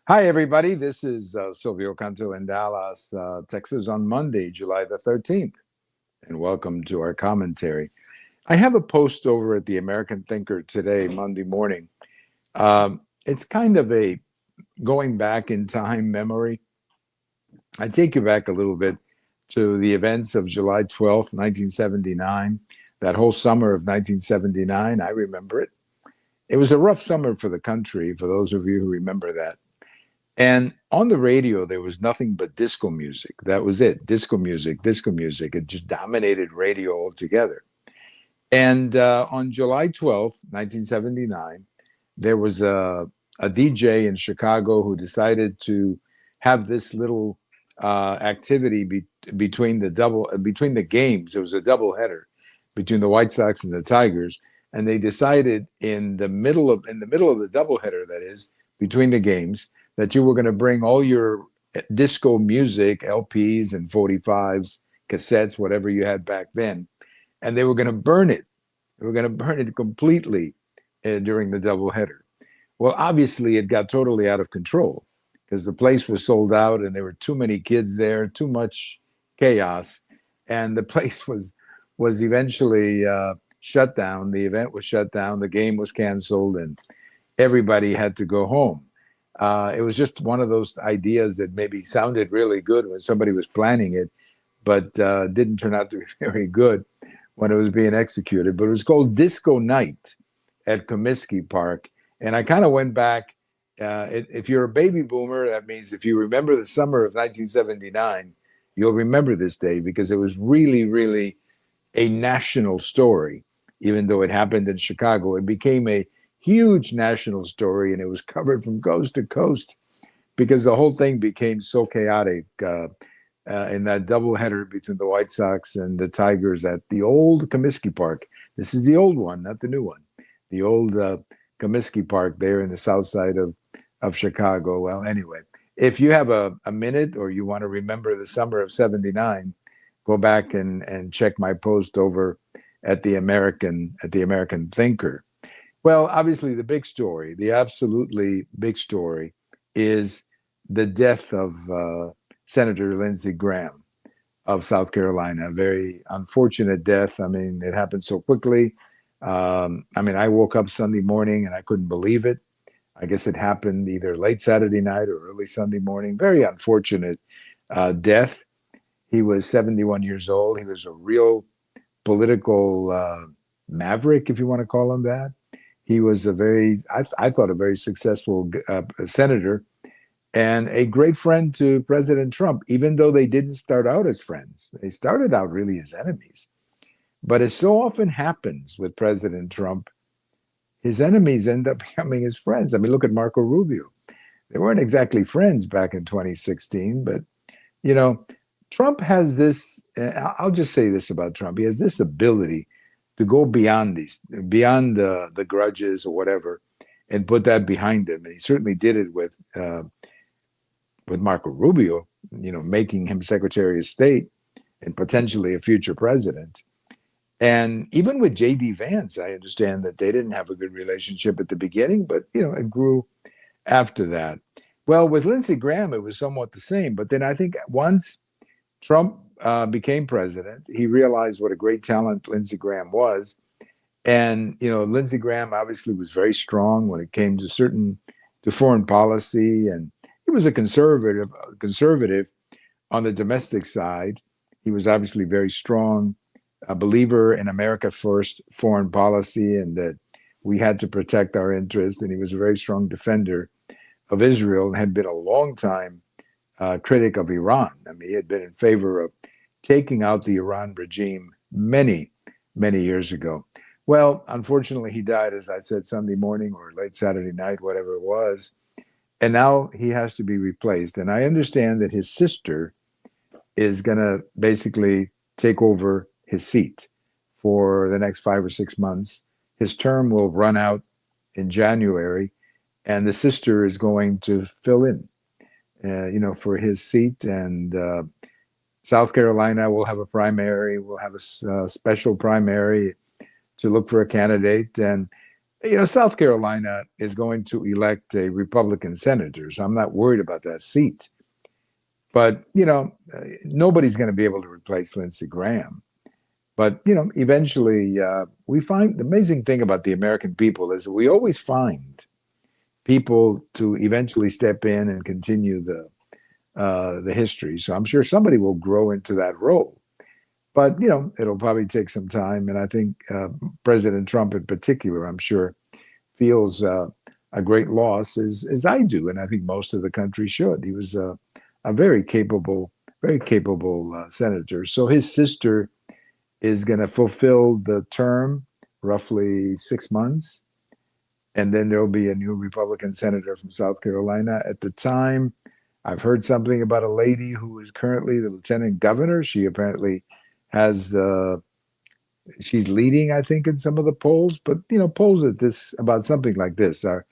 Hi, everybody. This is Silvio Canto in Dallas, Texas on Monday, July the 13th. And welcome to our commentary. I have a post over at the American Thinker today, Monday morning. It's kind of a going back in time memory. I take you back a little bit to the events of July 12th, 1979. That whole summer of 1979, I remember it. It was a rough summer for the country, for those of you who remember that. And on the radio, there was nothing but disco music. That was it. Disco music, disco music. It just dominated radio altogether. And on July 12th, 1979, there was a DJ in Chicago who decided to have this little activity between the games. It was a doubleheader between the White Sox and the Tigers, and they decided in the middle of the doubleheader, that is, between the games, that you were going to bring all your disco music, LPs and 45s, cassettes, whatever you had back then, and they were going to burn it. They were going to burn it completely during the doubleheader. Well, obviously, it got totally out of control because the place was sold out and there were too many kids there, too much chaos, and the place was eventually shut down. The event was shut down. The game was canceled, and everybody had to go home. It was just one of those ideas that maybe sounded really good when somebody was planning it, but didn't turn out to be very good when it was being executed. But it was called Disco Night at Comiskey Park. And I kind of went back. If you're a baby boomer, that means if you remember the summer of 1979, you'll remember this day because it was really, really a national story. Even though it happened in Chicago, it became a huge national story, and it was covered from coast to coast because the whole thing became so chaotic in that doubleheader between the White Sox and the Tigers at the old Comiskey Park. This is the old one, not the new one. The old Comiskey Park there in the south side of Chicago. Well, anyway, if you have a minute or you want to remember the summer of 79, go back and check my post over at the American Thinker. Well, obviously, the big story, the absolutely big story, is the death of Senator Lindsey Graham of South Carolina. A very unfortunate death. I mean, it happened so quickly. I woke up Sunday morning and I couldn't believe it. I guess it happened either late Saturday night or early Sunday morning. Very unfortunate death. He was 71 years old. He was a real political maverick, if you want to call him that. He was I thought, a very successful senator and a great friend to President Trump, even though they didn't start out as friends. They started out really as enemies. But as so often happens with President Trump, his enemies end up becoming his friends. I mean, look at Marco Rubio. They weren't exactly friends back in 2016, but, Trump has this, I'll just say this about Trump. He has this ability to go beyond the grudges or whatever, and put that behind him. And he certainly did it with Marco Rubio, making him Secretary of State and potentially a future president. And even with J.D. Vance, I understand that they didn't have a good relationship at the beginning, but it grew after that. Well, with Lindsey Graham, it was somewhat the same. But then I think once Trump became president, he realized what a great talent Lindsey Graham was. And, Lindsey Graham obviously was very strong when it came to foreign policy. And he was a conservative on the domestic side. He was obviously very strong, a believer in America first foreign policy, and that we had to protect our interests. And he was a very strong defender of Israel and had been a long time critic of Iran. I mean, he had been in favor of taking out the Iran regime many, many years ago. Well, unfortunately, he died, as I said, Sunday morning or late Saturday night, whatever it was. And now he has to be replaced. And I understand that his sister is going to basically take over his seat for the next 5 or 6 months. His term will run out in January, and the sister is going to fill in, for his seat. And South Carolina will have a primary. We'll have a special primary to look for a candidate. And South Carolina is going to elect a Republican senator, so I'm not worried about that seat. But, nobody's going to be able to replace Lindsey Graham. But, eventually we find the amazing thing about the American people is that we always find people to eventually step in and continue the history. So I'm sure somebody will grow into that role. But, it'll probably take some time. And I think President Trump in particular, I'm sure, feels a great loss as I do. And I think most of the country should. He was a very capable senator. So his sister is going to fulfill the term, roughly 6 months. And then there'll be a new Republican senator from South Carolina. At the time, I've heard something about a lady who is currently the lieutenant governor. She apparently has, she's leading, I think, in some of the polls. But, polls about something like this are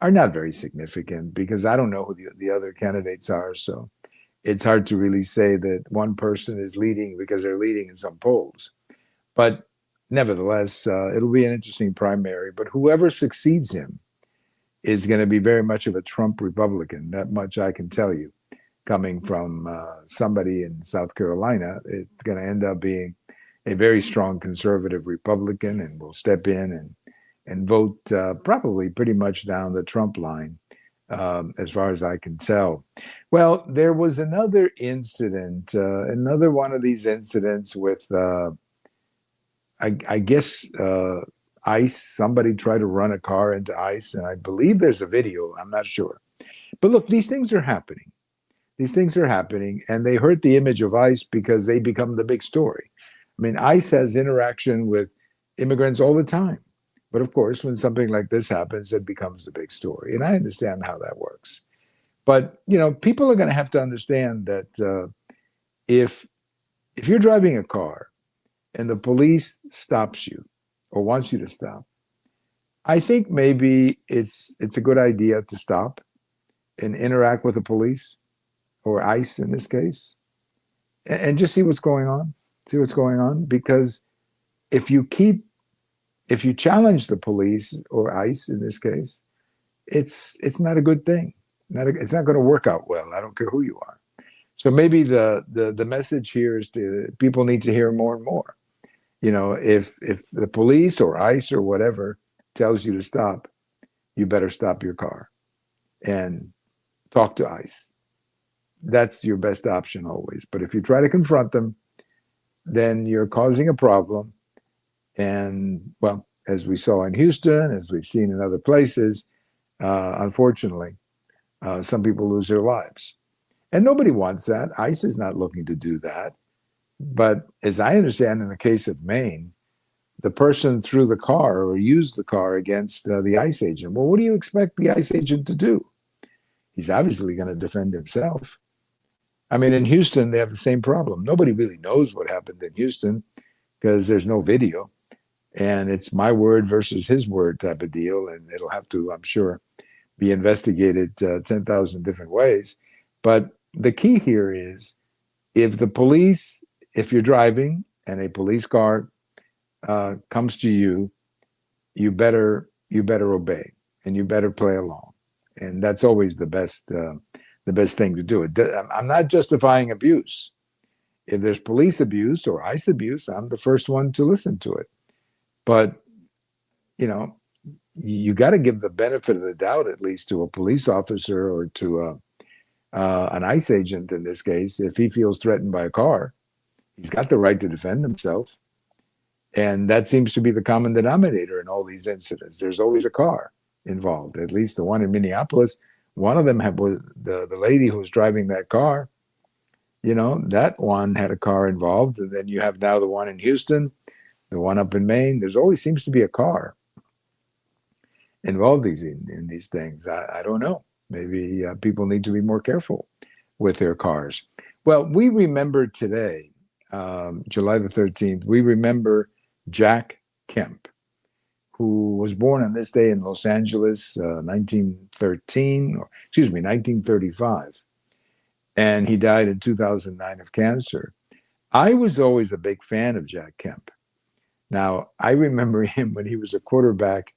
not very significant because I don't know who the other candidates are. So it's hard to really say that one person is leading because they're leading in some polls. But nevertheless, it'll be an interesting primary. But whoever succeeds him is going to be very much of a Trump Republican. That much I can tell you. Coming from somebody in South Carolina, it's going to end up being a very strong conservative Republican and will step in and vote probably pretty much down the Trump line, as far as I can tell. Well, there was another incident, another one of these incidents with I guess ICE. Somebody tried to run a car into ICE, and I believe there's a video. I'm not sure. But look, these things are happening. These things are happening, and they hurt the image of ICE because they become the big story. I mean, ICE has interaction with immigrants all the time. But of course, when something like this happens, it becomes the big story. And I understand how that works. But, people are going to have to understand that if you're driving a car and the police stops you or wants you to stop, I think maybe it's a good idea to stop and interact with the police or ICE in this case and just see what's going on. Because if you challenge the police or ICE in this case, it's not a good thing. It's not going to work out well. I don't care who you are. So maybe the message here is people need to hear more and more. If the police or ICE or whatever tells you to stop, you better stop your car and talk to ICE. That's your best option always. But if you try to confront them, then you're causing a problem. And, well, as we saw in Houston, as we've seen in other places, unfortunately, some people lose their lives. And nobody wants that. ICE is not looking to do that. But as I understand, in the case of Maine, the person threw the car or used the car against the ICE agent. Well, what do you expect the ICE agent to do? He's obviously going to defend himself. I mean, in Houston, they have the same problem. Nobody really knows what happened in Houston because there's no video. And it's my word versus his word type of deal. And it'll have to, I'm sure, be investigated 10,000 different ways. But the key here is if you're driving and a police car comes to you, you better obey and you better play along. And that's always the best thing to do. I'm not justifying abuse. If there's police abuse or ICE abuse, I'm the first one to listen to it. But, you got to give the benefit of the doubt, at least to a police officer or to an ICE agent in this case. If he feels threatened by a car, he's got the right to defend himself. And that seems to be the common denominator in all these incidents. There's always a car involved, at least the one in Minneapolis. One of them was the lady who was driving that car. That one had a car involved. And then you have now the one in Houston, the one up in Maine. There's always seems to be a car involved in these things. I don't know. Maybe people need to be more careful with their cars. Well, we remember today, July the 13th, we remember Jack Kemp, who was born on this day in Los Angeles, 1935. And he died in 2009 of cancer. I was always a big fan of Jack Kemp. Now, I remember him when he was a quarterback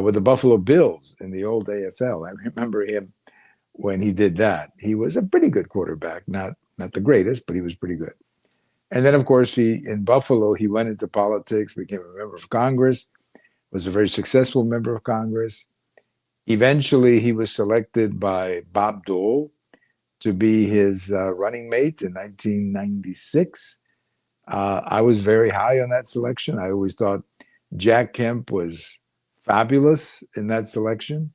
with the Buffalo Bills in the old AFL. I remember him when he did that. He was a pretty good quarterback, not the greatest, but he was pretty good. And then, of course, he in Buffalo, he went into politics, became a member of Congress, was a very successful member of Congress. Eventually, he was selected by Bob Dole to be his running mate in 1996. I was very high on that selection. I always thought Jack Kemp was fabulous in that selection,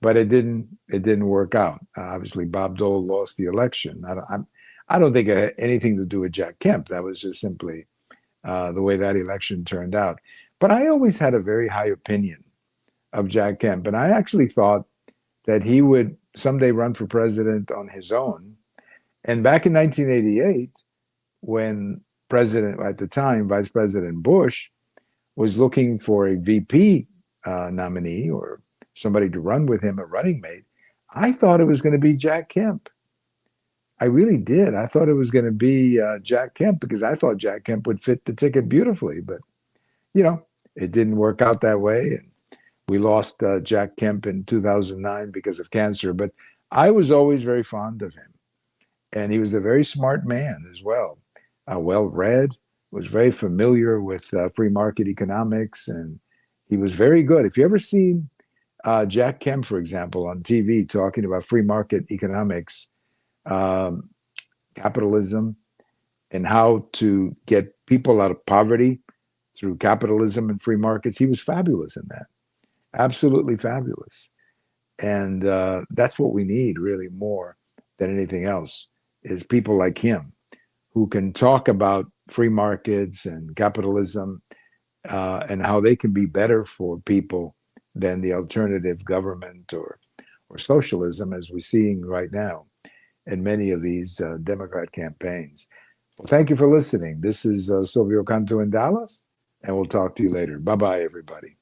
but it didn't work out. Obviously, Bob Dole lost the election. I don't think it had anything to do with Jack Kemp. That was just simply the way that election turned out. But I always had a very high opinion of Jack Kemp, and I actually thought that he would someday run for president on his own. And back in 1988, when President at the time, Vice President Bush, was looking for a VP nominee or somebody to run with him, a running mate, I thought it was going to be Jack Kemp. I really did. I thought it was going to be Jack Kemp because I thought Jack Kemp would fit the ticket beautifully. But, it didn't work out that way. And we lost Jack Kemp in 2009 because of cancer. But I was always very fond of him. And he was a very smart man as well, well-read, was very familiar with free market economics, and he was very good. If you ever seen Jack Kemp, for example, on TV talking about free market economics, capitalism, and how to get people out of poverty through capitalism and free markets, he was fabulous in that. Absolutely fabulous. And that's what we need really more than anything else is people like him who can talk about free markets and capitalism and how they can be better for people than the alternative government or socialism as we're seeing right now in many of these Democrat campaigns. Well, thank you for listening. This is Silvio Canto in Dallas, and we'll talk to you later. Bye-bye, everybody.